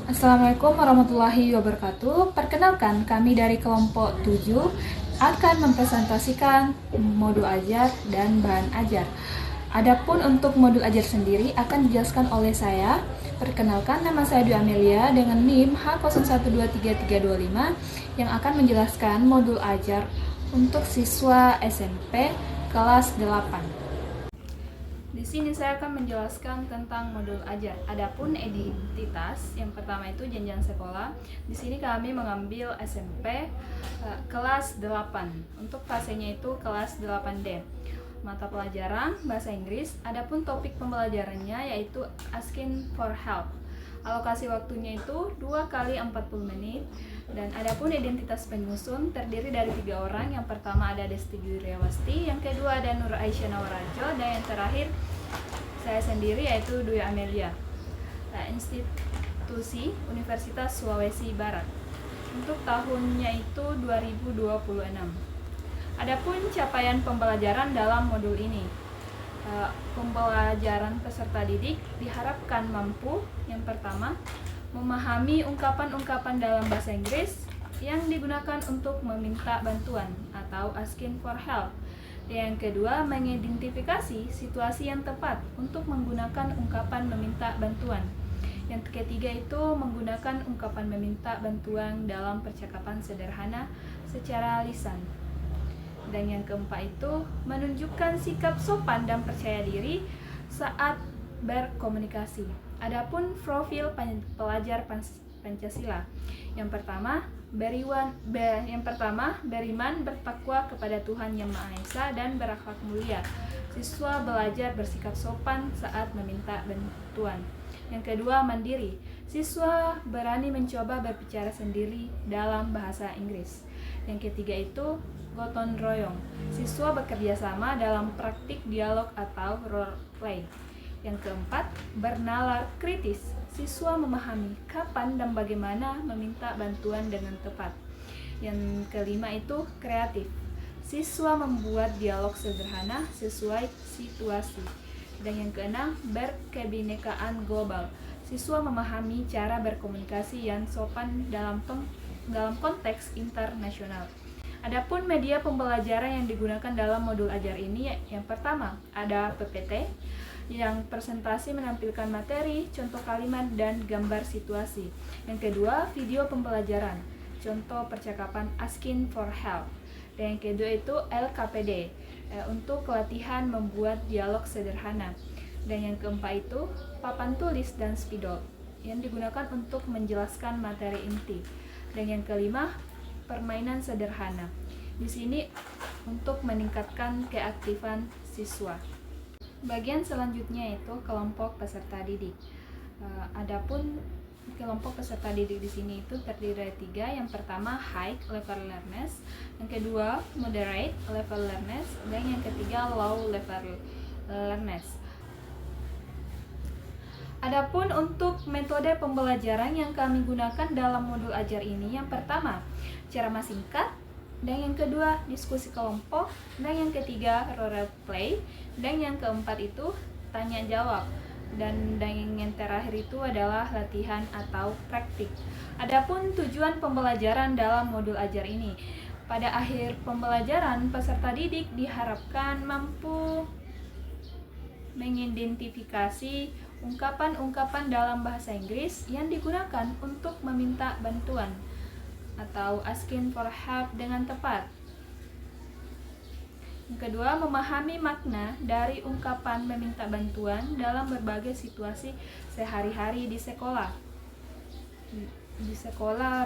Assalamualaikum warahmatullahi wabarakatuh. Perkenalkan, kami dari kelompok 7 akan mempresentasikan modul ajar dan bahan ajar. Adapun untuk modul ajar sendiri akan dijelaskan oleh saya. Perkenalkan, nama saya Dwi Amelia dengan NIM H01233325 yang akan menjelaskan modul ajar untuk siswa SMP kelas 8. Di sini saya akan menjelaskan tentang modul ajar. Adapun identitas, yang pertama itu jenjang sekolah. Di sini kami mengambil SMP kelas 8. Untuk fasenya itu kelas 8D. Mata pelajaran bahasa Inggris. Adapun topik pembelajarannya yaitu asking for help. Alokasi waktunya itu 2 kali 40 menit. Dan adapun identitas penyusun terdiri dari 3 orang. Yang pertama ada Desti Guriawasti, yang kedua ada Nur Aisyah Nawarajo, dan yang terakhir saya sendiri yaitu Dwi Amelia. Institusi Universitas Sulawesi Barat. Untuk tahunnya itu 2026. Adapun capaian pembelajaran dalam modul ini. Pembelajaran peserta didik diharapkan mampu, yang pertama, memahami ungkapan-ungkapan dalam bahasa Inggris yang digunakan untuk meminta bantuan atau asking for help. Yang kedua, mengidentifikasi situasi yang tepat untuk menggunakan ungkapan meminta bantuan. Yang ketiga itu menggunakan ungkapan meminta bantuan dalam percakapan sederhana secara lisan. Dan yang keempat itu menunjukkan sikap sopan dan percaya diri saat berkomunikasi. Adapun profil pelajar Pancasila. Yang pertama, beriman, bertakwa kepada Tuhan Yang Maha Esa dan berakhlak mulia. Siswa belajar bersikap sopan saat meminta bantuan. Yang kedua, mandiri. Siswa berani mencoba berbicara sendiri dalam bahasa Inggris. Yang ketiga itu gotong royong. Siswa bekerja sama dalam praktik dialog atau role play. Yang keempat, bernalar kritis. Siswa memahami kapan dan bagaimana meminta bantuan dengan tepat. Yang kelima itu kreatif. Siswa membuat dialog sederhana sesuai situasi. Dan yang keenam, berkebinekaan global. Siswa memahami cara berkomunikasi yang sopan dalam konteks internasional. Adapun media pembelajaran yang digunakan dalam modul ajar ini, yang pertama ada PPT, yang presentasi menampilkan materi, contoh kalimat, dan gambar situasi. Yang kedua, video pembelajaran, contoh percakapan asking for help. Dan yang kedua itu LKPD, untuk latihan membuat dialog sederhana. Dan yang keempat itu papan tulis dan spidol, yang digunakan untuk menjelaskan materi inti. Dan yang kelima, permainan sederhana. Di sini untuk meningkatkan keaktifan siswa. Bagian selanjutnya itu kelompok peserta didik. Adapun kelompok peserta didik di sini itu terdiri dari 3. Yang pertama high level learners, yang kedua moderate level learners, dan yang ketiga low level learners. Adapun untuk metode pembelajaran yang kami gunakan dalam modul ajar ini, yang pertama ceramah singkat, dan yang kedua diskusi kelompok, dan yang ketiga role play, dan yang keempat itu tanya jawab, dan yang terakhir itu adalah latihan atau praktik. Adapun tujuan pembelajaran dalam modul ajar ini, pada akhir pembelajaran peserta didik diharapkan mampu mengidentifikasi ungkapan-ungkapan dalam bahasa Inggris yang digunakan untuk meminta bantuan atau asking for help dengan tepat. Yang kedua, memahami makna dari ungkapan meminta bantuan dalam berbagai situasi sehari-hari di sekolah,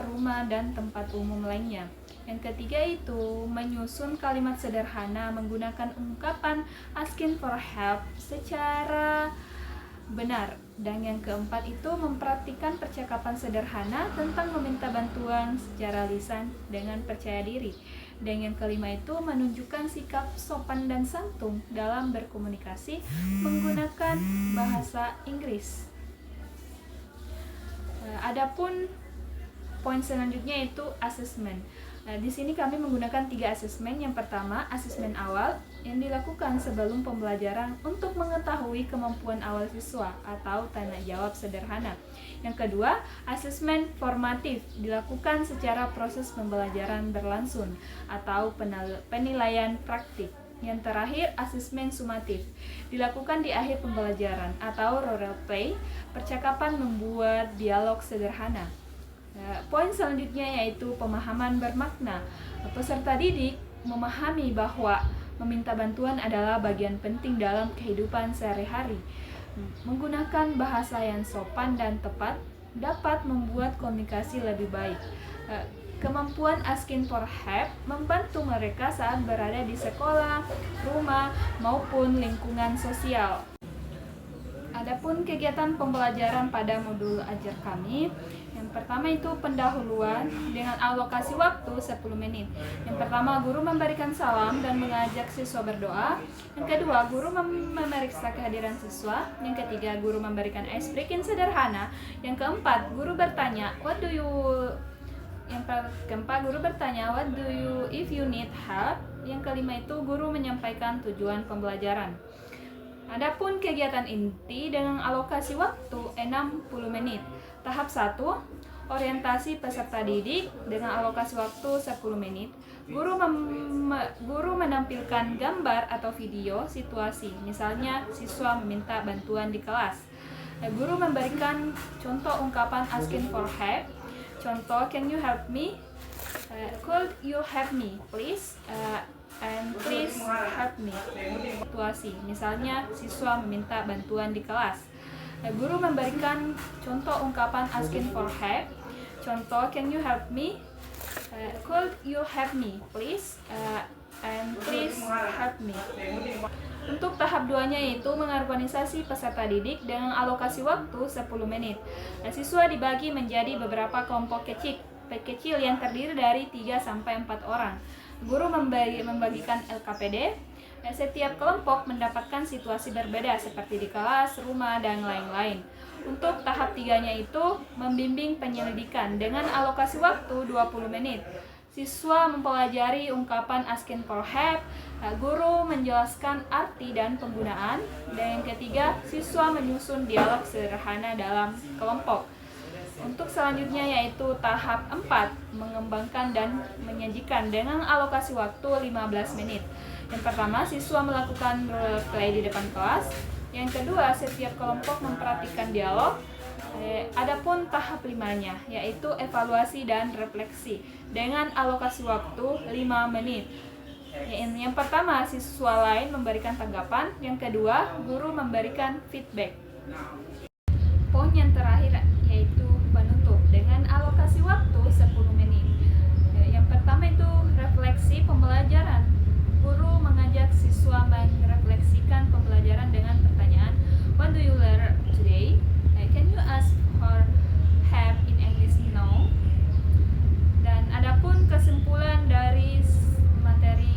rumah, dan tempat umum lainnya. Yang ketiga itu menyusun kalimat sederhana menggunakan ungkapan asking for help secara benar. Dan yang keempat itu mempraktikkan percakapan sederhana tentang meminta bantuan secara lisan dengan percaya diri. Dan yang kelima itu menunjukkan sikap sopan dan santun dalam berkomunikasi menggunakan bahasa Inggris. Adapun poin selanjutnya itu asesmen. Di sini kami menggunakan 3 asesmen. Yang pertama, asesmen awal, yang dilakukan sebelum pembelajaran untuk mengetahui kemampuan awal siswa atau tanya jawab sederhana. Yang kedua, asesmen formatif dilakukan secara proses pembelajaran berlangsung atau penilaian praktik. Yang terakhir, asesmen sumatif dilakukan di akhir pembelajaran atau role play, percakapan membuat dialog sederhana. Poin selanjutnya yaitu pemahaman bermakna. Peserta didik memahami bahwa meminta bantuan adalah bagian penting dalam kehidupan sehari-hari. Menggunakan bahasa yang sopan dan tepat dapat membuat komunikasi lebih baik. Kemampuan asking for help membantu mereka saat berada di sekolah, rumah, maupun lingkungan sosial. Adapun kegiatan pembelajaran pada modul ajar kami, yang pertama itu pendahuluan dengan alokasi waktu 10 menit. Yang pertama, guru memberikan salam dan mengajak siswa berdoa. Yang kedua, guru memeriksa kehadiran siswa. Yang ketiga, guru memberikan ice breaking sederhana. Yang keempat, guru bertanya, Yang keempat, guru bertanya, if you need help. Yang kelima itu, guru menyampaikan tujuan pembelajaran. Adapun kegiatan inti dengan alokasi waktu 60 menit. Tahap 1, orientasi peserta didik dengan alokasi waktu 10 menit. Guru menampilkan gambar atau video situasi, misalnya siswa meminta bantuan di kelas. Guru memberikan contoh ungkapan asking for help. Contoh, can you help me? Could you help me, please? And please help me. Situasi, misalnya siswa meminta bantuan di kelas. Guru memberikan contoh ungkapan asking for help. Contoh, can you help me? Could you help me, please? And please help me. Untuk tahap 2-nya yaitu mengorganisasi peserta didik dengan alokasi waktu 10 menit. Siswa dibagi menjadi beberapa kelompok kecil yang terdiri dari 3-4 orang. Guru membagikan LKPD. Setiap kelompok mendapatkan situasi berbeda seperti di kelas, rumah, dan lain-lain. Untuk tahap 3-nya itu membimbing penyelidikan dengan alokasi waktu 20 menit. Siswa mempelajari ungkapan asking for help, guru menjelaskan arti dan penggunaan, dan yang ketiga, siswa menyusun dialog sederhana dalam kelompok. Untuk selanjutnya yaitu tahap 4, mengembangkan dan menyajikan dengan alokasi waktu 15 menit. Yang pertama, siswa melakukan role play di depan kelas. Yang kedua, setiap kelompok memperhatikan dialog. Adapun tahap 5-nya yaitu evaluasi dan refleksi dengan alokasi waktu 5 menit. Yang pertama, siswa lain memberikan tanggapan. Yang kedua, guru memberikan feedback. Poin yang terakhir yaitu penutup dengan alokasi waktu 10 menit. Yang pertama itu refleksi pembelajaran. Guru mengajak siswa merefleksikan pembelajaran dengan pertanyaan, what do you learn today? Can you ask for help in English now? Dan adapun kesimpulan dari materi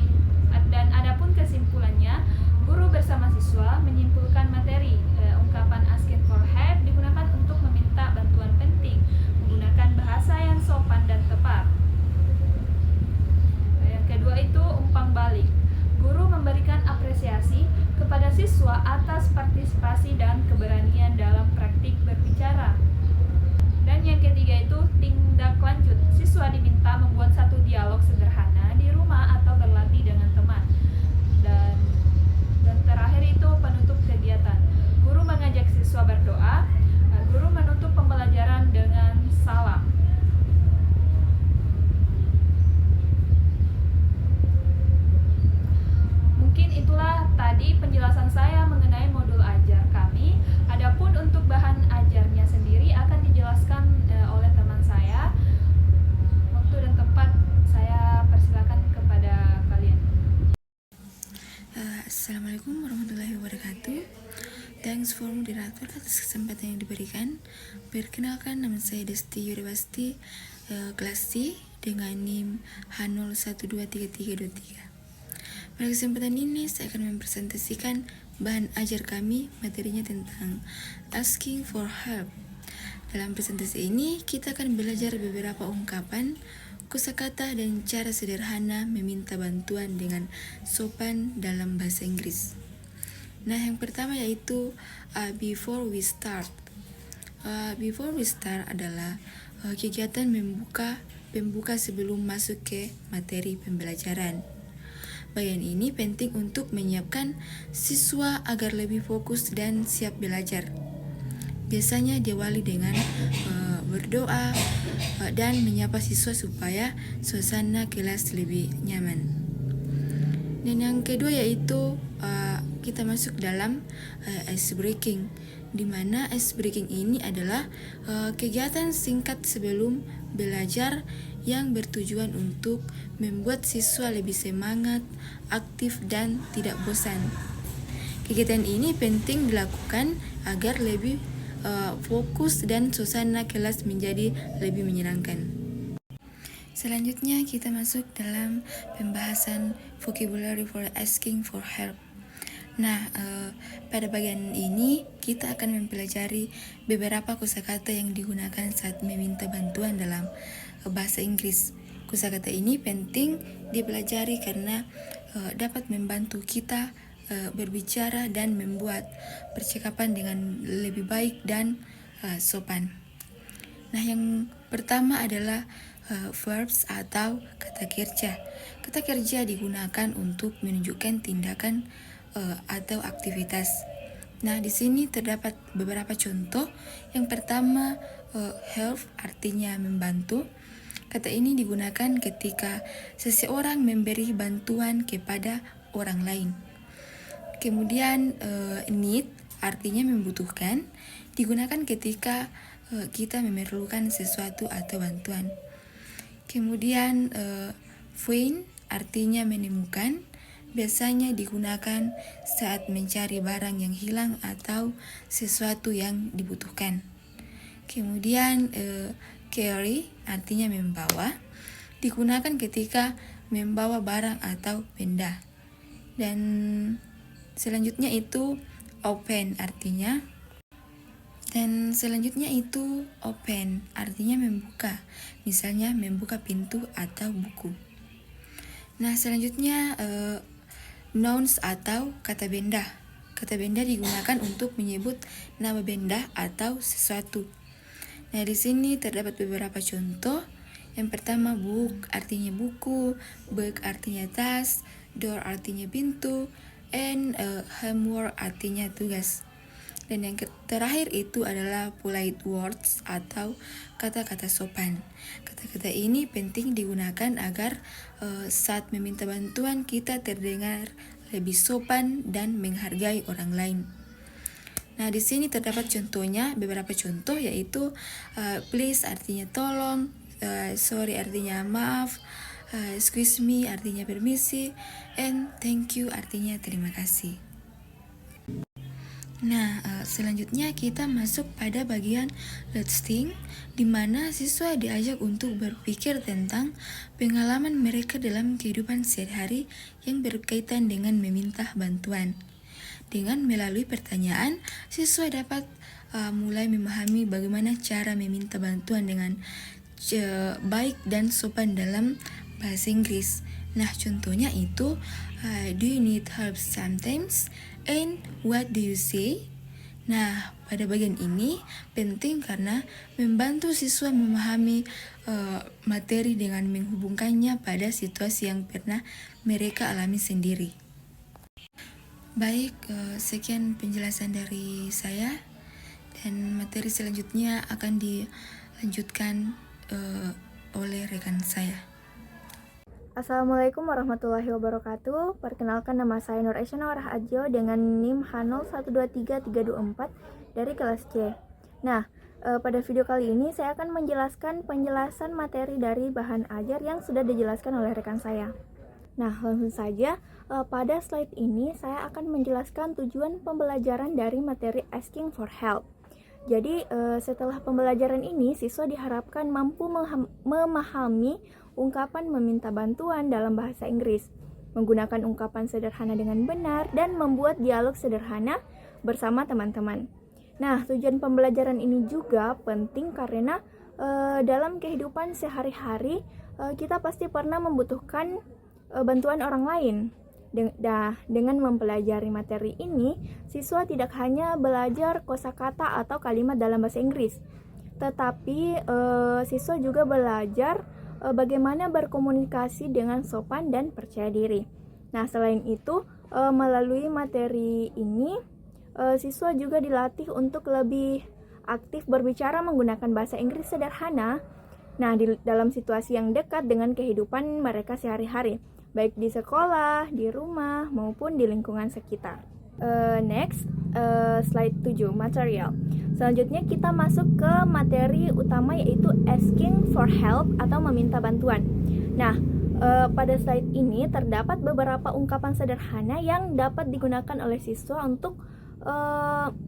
adapun kesimpulannya, guru bersama siswa menyimpulkan materi. Ungkapan asking for help digunakan untuk meminta bantuan penting menggunakan bahasa yang sopan dan tepat. Yang kedua itu umpan balik. Guru memberikan apresiasi kepada siswa atas partisipasi dan keberanian dalam praktik berbicara. Dan yang ketiga itu tindak lanjut. Siswa diminta membuat satu dialog sederhana di rumah atau berlatih dengan teman. Dan terakhir itu penutup kegiatan. Guru mengajak siswa berdoa. Guru menutup pembelajaran dengan salam. Mungkin itulah tadi penjelasan saya mengenai modul ajar kami. Adapun untuk bahan ajarnya sendiri akan dijelaskan oleh teman saya. Waktu dan tempat saya persilakan kepada kalian. Assalamualaikum warahmatullahi wabarakatuh. Thanks for moderator atas kesempatan yang diberikan. Perkenalkan, nama saya Desti Yuribasti, kelas C dengan NIM H01233323. Pada kesempatan ini saya akan mempresentasikan bahan ajar kami, materinya tentang asking for help. Dalam presentasi ini kita akan belajar beberapa ungkapan kosakata dan cara sederhana meminta bantuan dengan sopan dalam bahasa Inggris. Nah, yang pertama yaitu before we start. Before we start adalah kegiatan pembuka sebelum masuk ke materi pembelajaran. Bagian ini penting untuk menyiapkan siswa agar lebih fokus dan siap belajar. Biasanya diawali dengan berdoa dan menyapa siswa supaya suasana kelas lebih nyaman. Dan yang kedua yaitu kita masuk dalam ice breaking, di mana ice breaking ini adalah kegiatan singkat sebelum belajar yang bertujuan untuk membuat siswa lebih semangat, aktif, dan tidak bosan. Kegiatan ini penting dilakukan agar lebih fokus dan suasana kelas menjadi lebih menyenangkan. Selanjutnya kita masuk dalam pembahasan vocabulary for asking for help. Nah, pada bagian ini kita akan mempelajari beberapa kosakata yang digunakan saat meminta bantuan dalam bahasa Inggris. Kosakata ini penting dipelajari karena dapat membantu kita berbicara dan membuat percakapan dengan lebih baik dan sopan. Nah, yang pertama adalah verbs atau kata kerja. Kata kerja digunakan untuk menunjukkan tindakan atau aktivitas. Nah, di sini terdapat beberapa contoh. Yang pertama, help artinya membantu. Kata ini digunakan ketika seseorang memberi bantuan kepada orang lain. Kemudian, need artinya membutuhkan, digunakan ketika kita memerlukan sesuatu atau bantuan. Kemudian, find artinya menemukan, biasanya digunakan saat mencari barang yang hilang atau sesuatu yang dibutuhkan. Kemudian carry artinya membawa, digunakan ketika membawa barang atau benda. Dan selanjutnya itu open artinya membuka, misalnya membuka pintu atau buku. Nah, selanjutnya nouns atau kata benda. Kata benda digunakan untuk menyebut nama benda atau sesuatu. Nah, di sini terdapat beberapa contoh. Yang pertama, book artinya buku, bag artinya tas, door artinya pintu, and homework artinya tugas. Dan yang terakhir itu adalah polite words atau kata-kata sopan. Kata-kata ini penting digunakan agar saat meminta bantuan kita terdengar lebih sopan dan menghargai orang lain. Nah, di sini terdapat contohnya, beberapa contoh yaitu please artinya tolong, sorry artinya maaf, excuse me artinya permisi, and thank you artinya terima kasih. Nah, selanjutnya kita masuk pada bagian let's think, di mana siswa diajak untuk berpikir tentang pengalaman mereka dalam kehidupan sehari-hari yang berkaitan dengan meminta bantuan. Dengan melalui pertanyaan, siswa dapat mulai memahami bagaimana cara meminta bantuan dengan baik dan sopan dalam bahasa Inggris. Nah, contohnya itu do you need help sometimes? And what do you say? Nah, pada bagian ini penting karena membantu siswa memahami materi dengan menghubungkannya pada situasi yang pernah mereka alami sendiri. Baik, sekian penjelasan dari saya, dan materi selanjutnya akan dilanjutkan oleh rekan saya. Assalamualaikum warahmatullahi wabarakatuh. Perkenalkan, nama saya Nur Aisyah Rahadjo dengan NIM H0123324 dari kelas C. Nah, pada video kali ini saya akan menjelaskan penjelasan materi dari bahan ajar yang sudah dijelaskan oleh rekan saya. Nah, langsung saja, pada slide ini saya akan menjelaskan tujuan pembelajaran dari materi asking for help. Jadi, setelah pembelajaran ini, siswa diharapkan mampu memahami ungkapan meminta bantuan dalam bahasa Inggris, menggunakan ungkapan sederhana dengan benar, dan membuat dialog sederhana bersama teman-teman. Nah, tujuan pembelajaran ini juga penting karena dalam kehidupan sehari-hari kita pasti pernah membutuhkan bantuan orang lain. Dengan mempelajari materi ini, siswa tidak hanya belajar kosakata atau kalimat dalam bahasa Inggris, tetapi siswa juga belajar bagaimana berkomunikasi dengan sopan dan percaya diri. Nah, selain itu, melalui materi ini, siswa juga dilatih untuk lebih aktif berbicara menggunakan bahasa Inggris sederhana. Nah, dalam situasi yang dekat dengan kehidupan mereka sehari-hari, baik di sekolah, di rumah, maupun di lingkungan sekitar. Next, slide 7, material. Selanjutnya kita masuk ke materi utama, yaitu asking for help atau meminta bantuan. Nah, pada slide ini terdapat beberapa ungkapan sederhana yang dapat digunakan oleh siswa untuk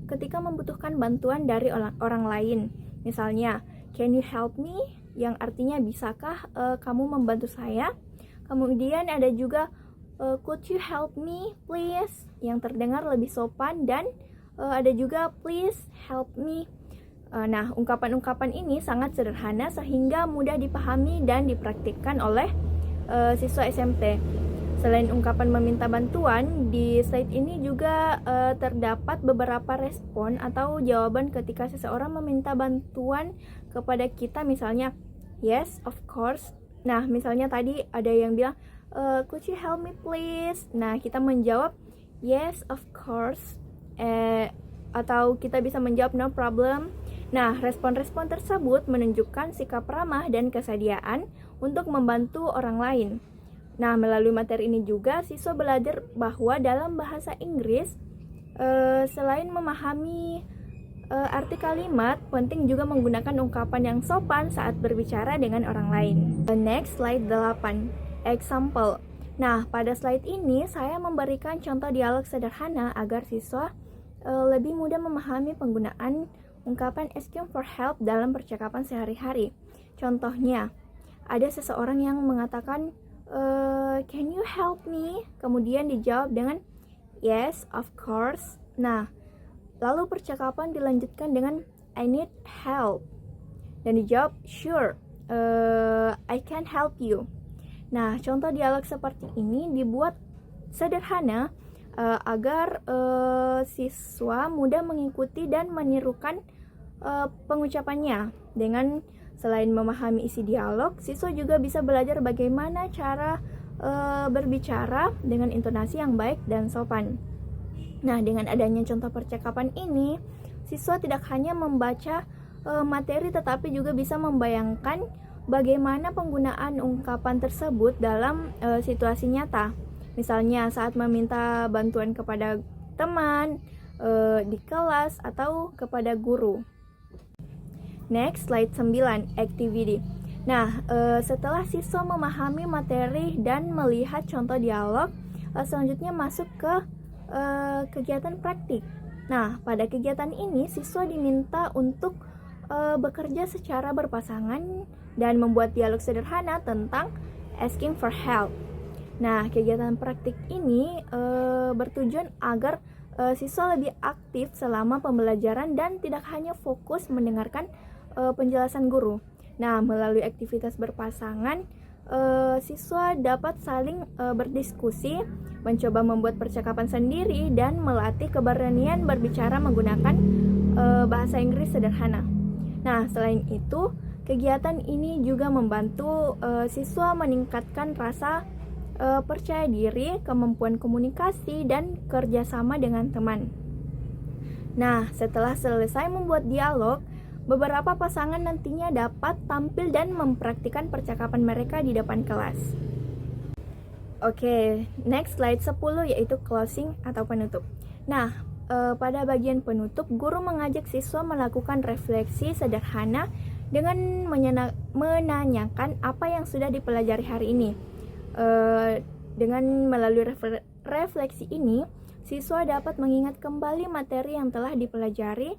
ketika membutuhkan bantuan dari orang lain. Misalnya, can you help me? Yang artinya, bisakah kamu membantu saya? Kemudian ada juga could you help me please, yang terdengar lebih sopan, dan ada juga please help me. Nah, ungkapan-ungkapan ini sangat sederhana sehingga mudah dipahami dan dipraktikkan oleh siswa SMP. Selain ungkapan meminta bantuan, di slide ini juga terdapat beberapa respon atau jawaban ketika seseorang meminta bantuan kepada kita, misalnya yes, of course. Nah, misalnya tadi ada yang bilang, could you help me please? Nah, kita menjawab, yes, of course. Atau kita bisa menjawab, no problem. Nah, respon-respon tersebut menunjukkan sikap ramah dan kesediaan untuk membantu orang lain. Nah, melalui materi ini juga, siswa belajar bahwa dalam bahasa Inggris, selain memahami arti kalimat, penting juga menggunakan ungkapan yang sopan saat berbicara dengan orang lain. Next, slide 8, example. Nah, pada slide ini saya memberikan contoh dialog sederhana agar siswa lebih mudah memahami penggunaan ungkapan asking for help dalam percakapan sehari-hari. Contohnya, ada seseorang yang mengatakan, can you help me? Kemudian dijawab dengan yes, of course. Nah, lalu percakapan dilanjutkan dengan I need help, dan dijawab sure, I can help you. Nah, contoh dialog seperti ini dibuat sederhana agar siswa mudah mengikuti dan menirukan pengucapannya. Dengan selain memahami isi dialog, siswa juga bisa belajar bagaimana cara berbicara dengan intonasi yang baik dan sopan. Nah, dengan adanya contoh percakapan ini, siswa tidak hanya membaca materi tetapi juga bisa membayangkan bagaimana penggunaan ungkapan tersebut dalam situasi nyata. Misalnya saat meminta bantuan kepada teman, di kelas, atau kepada guru. Next, slide 9, activity. Nah, setelah siswa memahami materi dan melihat contoh dialog, selanjutnya masuk ke kegiatan praktik. Nah, pada kegiatan ini siswa diminta untuk bekerja secara berpasangan dan membuat dialog sederhana tentang asking for help. Nah, kegiatan praktik ini bertujuan agar siswa lebih aktif selama pembelajaran dan tidak hanya fokus mendengarkan penjelasan guru. Nah, melalui aktivitas berpasangan, siswa dapat saling berdiskusi, mencoba membuat percakapan sendiri, dan melatih keberanian berbicara menggunakan bahasa Inggris sederhana. Nah, selain itu, kegiatan ini juga membantu siswa meningkatkan rasa percaya diri, kemampuan komunikasi, dan kerjasama dengan teman. Nah, setelah selesai membuat dialog, beberapa pasangan nantinya dapat tampil dan mempraktikkan percakapan mereka di depan kelas. Oke, next slide 10, yaitu closing atau penutup. Nah, pada bagian penutup, guru mengajak siswa melakukan refleksi sederhana dengan menanyakan apa yang sudah dipelajari hari ini. Dengan melalui refleksi ini, siswa dapat mengingat kembali materi yang telah dipelajari,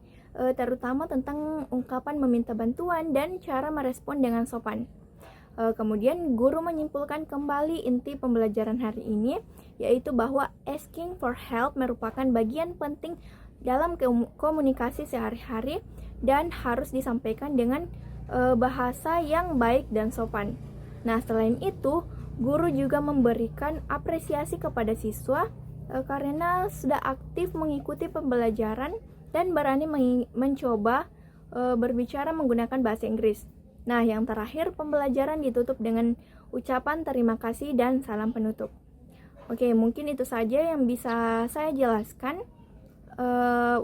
terutama tentang ungkapan meminta bantuan dan cara merespon dengan sopan. Kemudian guru menyimpulkan kembali inti pembelajaran hari ini, yaitu bahwa asking for help merupakan bagian penting dalam komunikasi sehari-hari dan harus disampaikan dengan bahasa yang baik dan sopan. Nah, selain itu, guru juga memberikan apresiasi kepada siswa karena sudah aktif mengikuti pembelajaran dan berani mencoba berbicara menggunakan bahasa Inggris. Nah, yang terakhir, pembelajaran ditutup dengan ucapan terima kasih dan salam penutup. Oke, mungkin itu saja yang bisa saya jelaskan.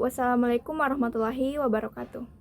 Wassalamualaikum warahmatullahi wabarakatuh.